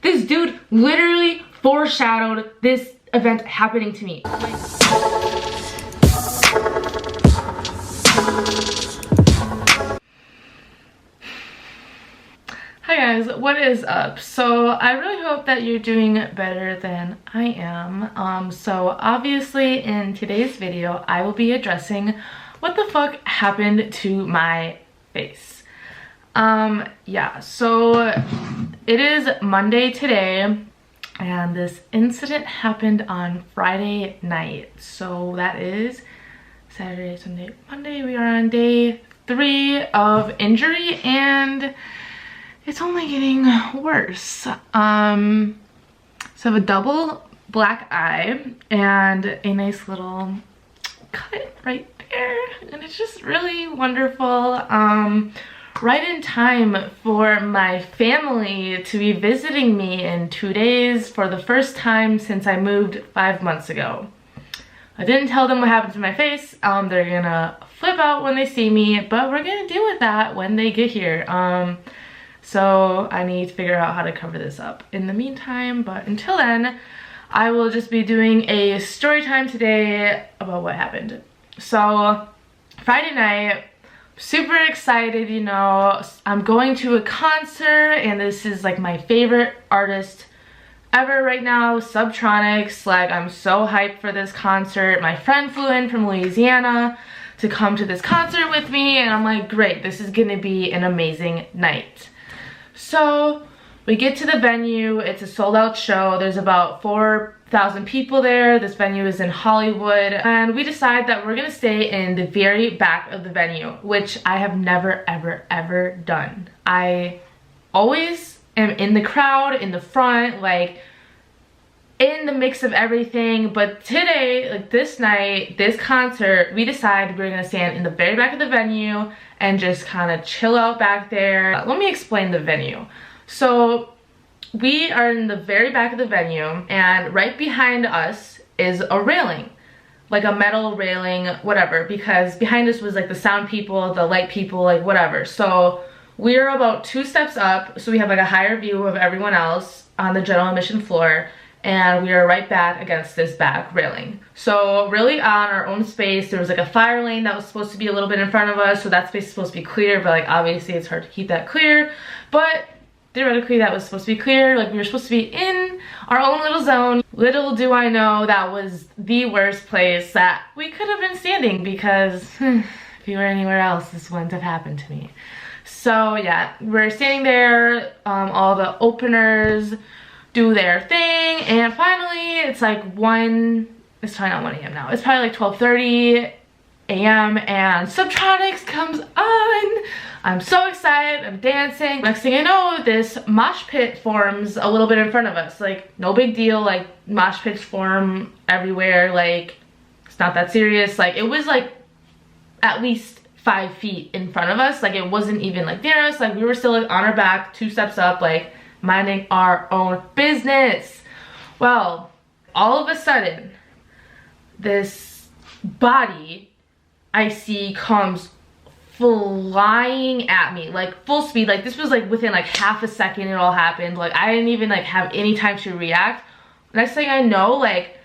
This dude literally foreshadowed this event happening to me. Hi guys, what is up? So I really hope that you're doing better than I am. So obviously in today's video, I will be addressing what the fuck happened to my face. Yeah, so it is Monday today, and this incident happened on Friday night. So that is Saturday, Sunday, Monday. We are on day 3 of injury, and it's only getting worse. So I have a double black eye and a nice little cut right there, and it's just really wonderful. Right in time for my family to be visiting me in 2 days for the first time since I moved 5 months ago. I didn't tell them what happened to my face. They're gonna flip out when they see me, but we're gonna deal with that when they get here. So I need to figure out how to cover this up in the meantime, but until then, I will just be doing a story time today about what happened. So Friday night, super excited, you know, I'm going to a concert, and this is like my favorite artist ever right now, Subtronics. Like, I'm so hyped for this concert. My friend flew in from Louisiana to come to this concert with me, and I'm like, great, this is gonna be an amazing night. So we get to the venue. It's a sold out show. There's about 4,000 people there. This venue is in Hollywood, and we decide that we're gonna stay in the very back of the venue, which I have never ever done. I always am in the crowd, in the front, like in the mix of everything. But today, like this night, this concert, we decided we're gonna stand in the very back of the venue and just kind of chill out back there. Let me explain the venue. So we are in the very back of the venue, and right behind us is a railing, like a metal railing, whatever, because behind us was like the sound people, the light people, like whatever. So we're about 2 steps up, so we have like a higher view of everyone else on the general admission floor, and we are right back against this back railing. So really on our own space. There was like a fire lane that was supposed to be a little bit in front of us, so that space is supposed to be clear, but like obviously it's hard to keep that clear, but theoretically that was supposed to be clear. Like, we were supposed to be in our own little zone. Little do I know that was the worst place that we could have been standing, because if you were anywhere else, this wouldn't have happened to me. So yeah, we're standing there, all the openers do their thing, and finally it's like it's probably not 1 a.m. now, it's probably like 12:30 a.m. and Subtronics comes on. I'm so excited, I'm dancing. Next thing I know, this mosh pit forms a little bit in front of us. Like, no big deal, like mosh pits form everywhere, like it's not that serious. Like, it was like at least 5 feet in front of us. Like, it wasn't even like near us. Like, we were still like on our back, 2 steps up, like minding our own business. Well, all of a sudden, this body I see comes flying at me, like full speed. Like, this was like within like half a second it all happened. Like, I didn't even like have any time to react. Next thing I know, like,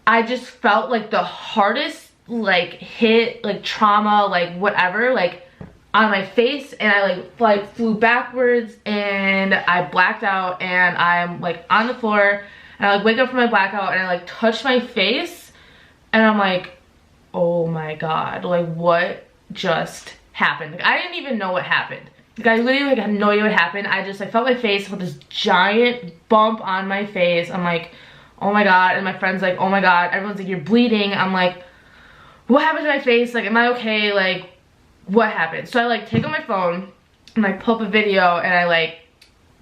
I just felt like the hardest like hit, like trauma, like whatever, like on my face, and I like flew backwards, and I blacked out, and I'm like on the floor, and I like wake up from my blackout, and I like touch my face, and I'm like, oh my god, like what just happened? Like, I didn't even know what happened. Like, I literally like had no idea what happened. I felt my face with this giant bump on my face. I'm like, oh my god, and my friend's like, oh my god. Everyone's like, you're bleeding. I'm like, what happened to my face? Like, am I okay? Like, what happened? So I like take out my phone and like pull up a video, and I like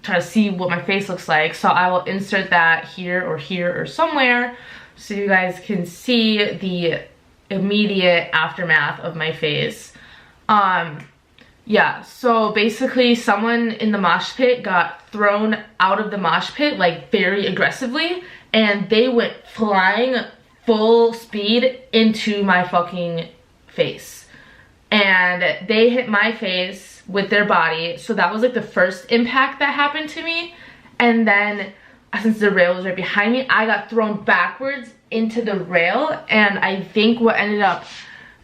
try to see what my face looks like. So I will insert that here or somewhere so you guys can see the immediate aftermath of my face. Yeah, so basically someone in the mosh pit got thrown out of the mosh pit like very aggressively, and they went flying full speed into my fucking face. And they hit my face with their body. So that was like the first impact that happened to me. and then since the rail was right behind me, I got thrown backwards into the rail, and I think what ended up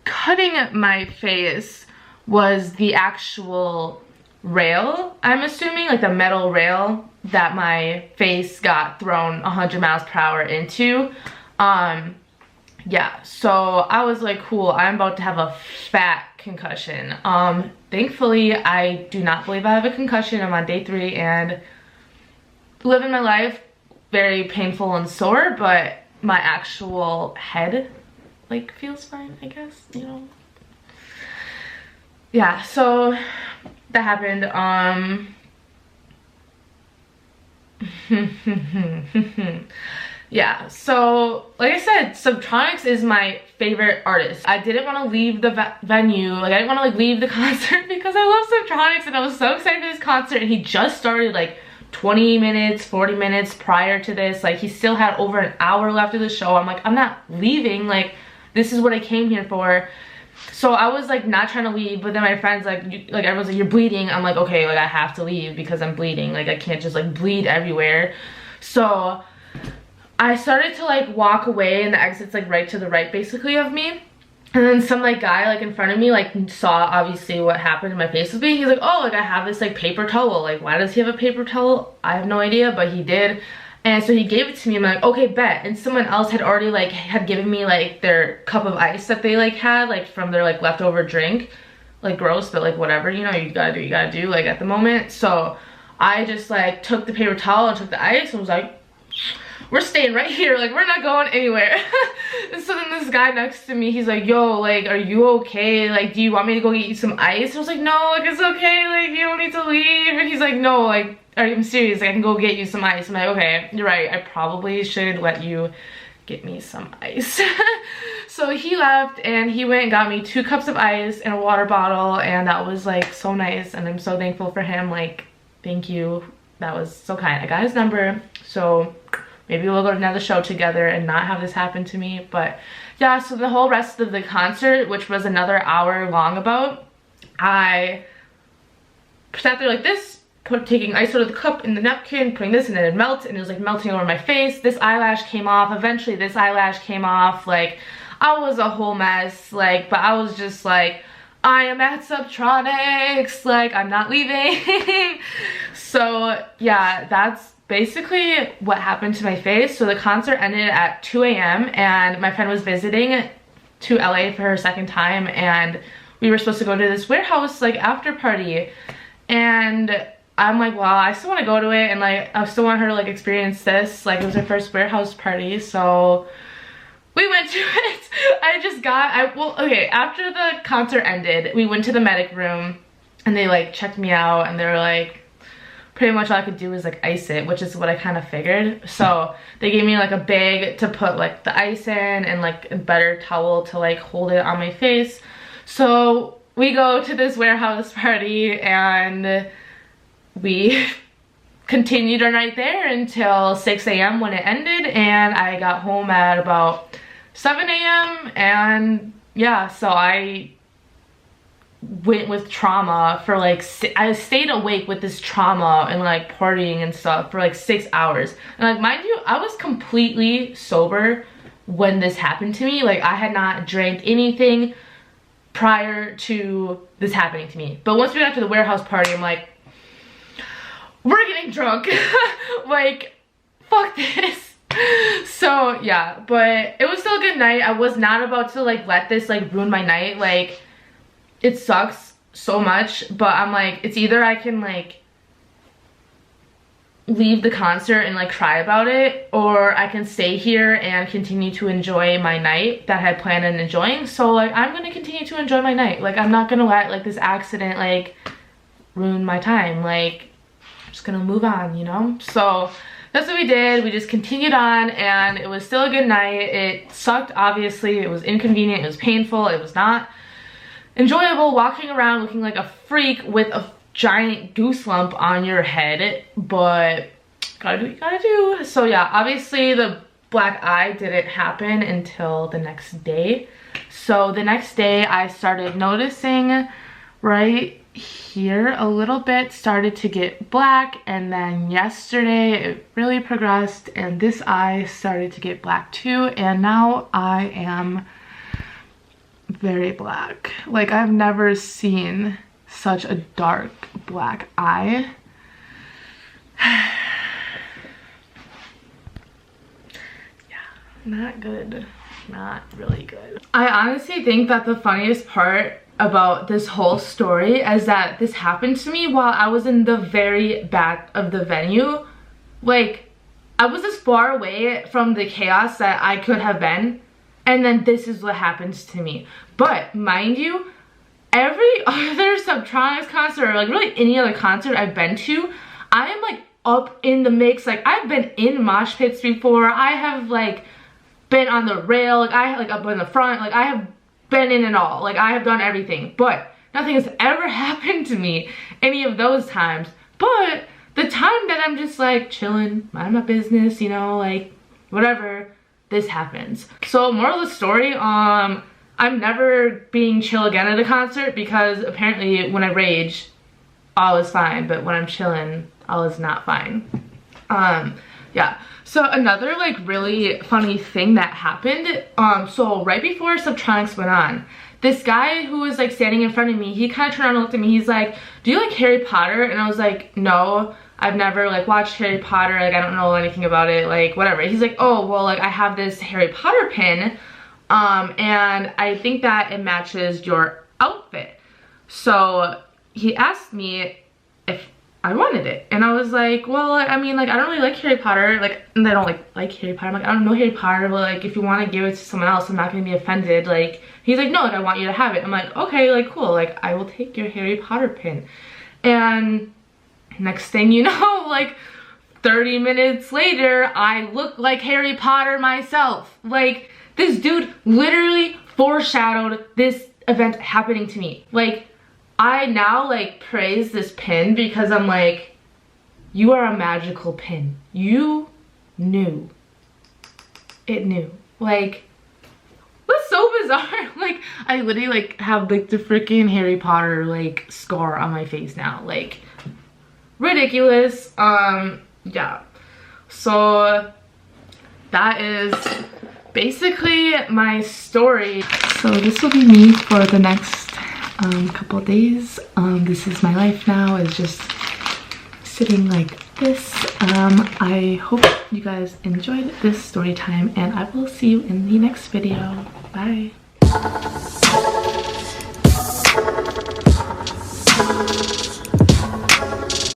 cutting my face was the actual rail, I'm assuming, like the metal rail that my face got thrown 100 miles per hour into. Yeah, so I was like, cool, I'm about to have a fat concussion. Thankfully, I do not believe I have a concussion. I'm on day 3 and living my life, very painful and sore, but my actual head like feels fine, I guess, you know. Yeah, so that happened. Yeah, so like I said, Subtronics is my favorite artist. I didn't want to leave the venue, like I didn't want to like leave the concert because I love Subtronics and I was so excited for this concert, and he just started like 20 minutes, 40 minutes prior to this. Like he still had over an hour left of the show. I'm like, I'm not leaving, like this is what I came here for. So I was like not trying to leave, but then my friends like everyone's like, you're bleeding. I'm like, okay, like I have to leave because I'm bleeding, like I can't just like bleed everywhere. So I started to like walk away, and the exit's like right to the right basically of me. And then some like guy like in front of me like saw obviously what happened to my face was being. He's like, oh, like I have this like paper towel. Like why does he have a paper towel? I have no idea, but he did. And so he gave it to me. I'm like, okay, bet. And someone else had already like had given me like their cup of ice that they like had like from their like leftover drink. Like gross, but like whatever, you know, you gotta do like at the moment. So I just like took the paper towel and took the ice and was like, we're staying right here, like we're not going anywhere. And so then this guy next to me, he's like, yo, like are you okay, like do you want me to go get you some ice? I was like, no, like it's okay, like you don't need to leave. And he's like, no, like I'm serious, like, I can go get you some ice. I'm like, okay, you're right, I probably should let you get me some ice. So he left and he went and got me 2 cups of ice and a water bottle, and that was like so nice, and I'm so thankful for him. Like thank you, that was so kind. I got his number, so maybe we'll go to another show together and not have this happen to me. But yeah, so the whole rest of the concert, which was another hour long about, I sat there like this, taking ice out of the cup in the napkin, putting this, and then it melts, and it was like melting over my face. This eyelash came off. Eventually this eyelash came off. Like I was a whole mess, like, but I was just like, I am at Subtronics, like I'm not leaving. So yeah, that's basically what happened to my face. So the concert ended at 2 a.m. and my friend was visiting to LA for her second time, and we were supposed to go to this warehouse like after party, and I'm like, well, I still want to go to it, and like I still want her to like experience this, like it was her first warehouse party. So we went to it. Okay, after the concert ended, we went to the medic room and they like checked me out, and they were like, pretty much all I could do was like ice it, which is what I kind of figured. So they gave me like a bag to put like the ice in, and like a better towel to like hold it on my face. So we go to this warehouse party and we continued our night there until 6 a.m. when it ended, and I got home at about 7 a.m. and yeah, so I went with trauma for like, I stayed awake with this trauma and like partying and stuff for like 6 hours. And like, mind you, I was completely sober when this happened to me. Like I had not drank anything prior to this happening to me. But once we got to the warehouse party, I'm like, we're getting drunk. Like, fuck this. So yeah, but it was still a good night. I was not about to like let this like ruin my night. Like it sucks so much, but I'm like, it's either I can like leave the concert and like cry about it, or I can stay here and continue to enjoy my night that I had planned on enjoying. So like I'm gonna continue to enjoy my night. Like I'm not gonna let like this accident like ruin my time. Like I'm just gonna move on, you know? So that's what we did. We just continued on, and it was still a good night. It sucked, obviously. It was inconvenient, it was painful, it was not enjoyable walking around looking like a freak with a giant goose lump on your head, but gotta do what you gotta do. So yeah, obviously the black eye didn't happen until the next day. So the next day I started noticing right here a little bit started to get black, and then yesterday it really progressed and this eye started to get black too, and now I am very black. Like, I've never seen such a dark black eye. Yeah, not good. Not really good. I honestly think that the funniest part about this whole story is that this happened to me while I was in the very back of the venue. Like, I was as far away from the chaos that I could have been, and then this is what happens to me. But mind you, every other Subtronics concert, or like really any other concert I've been to, I am like up in the mix. Like, I've been in mosh pits before. I have like been on the rail, like I like up in the front, like I have been in and all, like I have done everything, but nothing has ever happened to me any of those times. But the time that I'm just like chilling, mind my business, you know, like whatever, this happens. So moral of the story, I'm never being chill again at a concert, because apparently when I rage, all is fine, but when I'm chilling, all is not fine. Yeah. So another like really funny thing that happened, so right before Subtronics went on, this guy who was like standing in front of me, he kind of turned around and looked at me. He's like, do you like Harry Potter? And I was like, no, I've never like watched Harry Potter, like I don't know anything about it, like whatever. He's like, oh, well, like I have this Harry Potter pin, and I think that it matches your outfit. So he asked me if I wanted it, and I was like, well, I mean, like I don't really like Harry Potter, like, and I don't like Harry Potter. I'm like, I don't know Harry Potter, but like if you want to give it to someone else, I'm not gonna be offended. Like, he's like, no, like I want you to have it. I'm like, okay, like cool, like I will take your Harry Potter pin. And next thing you know, like 30 minutes later, I look like Harry Potter myself. Like, this dude literally foreshadowed this event happening to me. Like, I now like praise this pin because I'm like, you are a magical pin. You knew. It knew. Like, that's so bizarre. Like, I literally like have like the freaking Harry Potter like scar on my face now. Like, ridiculous. Yeah. So that is basically my story. So this will be me for the next couple days. This is my life now, is just sitting like this. I hope you guys enjoyed this story time, and I will see you in the next video. Bye.